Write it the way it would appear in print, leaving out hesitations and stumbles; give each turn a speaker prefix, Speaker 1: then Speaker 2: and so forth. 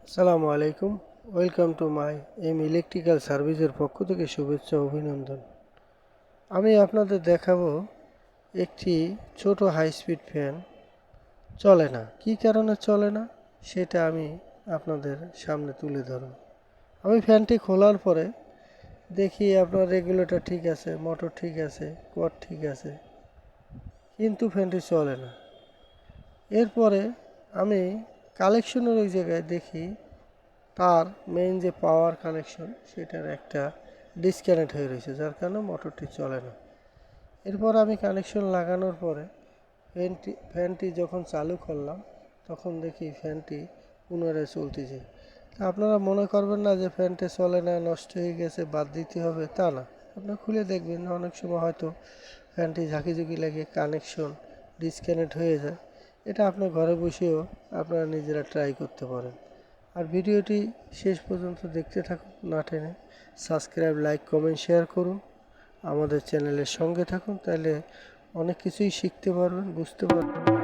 Speaker 1: আসসালামু আলাইকুম। Welcome to my electrical সার্ভিসের পক্ষ থেকে শুভেচ্ছা ও অভিনন্দন। আমি আপনাদের দেখাবো একটি ছোট হাই স্পিড ফ্যান চলে না। কী কারণে চলে না সেটা আমি আপনাদের সামনে তুলে ধরব। আমি ফ্যানটি খোলার পরে দেখি আপনার রেগুলেটর ঠিক আছে, মোটর ঠিক আছে, কোয়াড ঠিক আছে, কিন্তু ফ্যানটি চলে না। এরপরে আমি কালেকশনের ওই জায়গায় দেখি তার মেইন যে পাওয়ার কানেকশন সেটার একটা ডিসকানেক্ট হয়ে রয়েছে, যার কারণে মোটরটি চলে না। এরপর আমি কানেকশন লাগানোর পরে ফ্যানটি যখন চালু করলাম তখন দেখি ফ্যানটি পুনরায় চলতেছে। তা আপনারা মনে করবেন না যে ফ্যানটি চলে না, নষ্ট হয়ে গেছে, বাদ দিতে হবে, তা না। আপনারা খুলে দেখবেন, অনেক সময় হয়তো ফ্যানটি ঝাঁকিঝুঁকি লাগে, কানেকশন ডিসকানেক্ট হয়ে যায়। এটা আপনার ঘরে বসেও আপনারা নিজেরা ট্রাই করতে পারেন। আর ভিডিওটি শেষ পর্যন্ত দেখতে থাকুন, না টেনে। সাবস্ক্রাইব, লাইক, কমেন্ট, শেয়ার করুন। আমাদের চ্যানেলের সঙ্গে থাকুন, তাহলে অনেক কিছুই শিখতে পারবেন, বুঝতে পারবেন।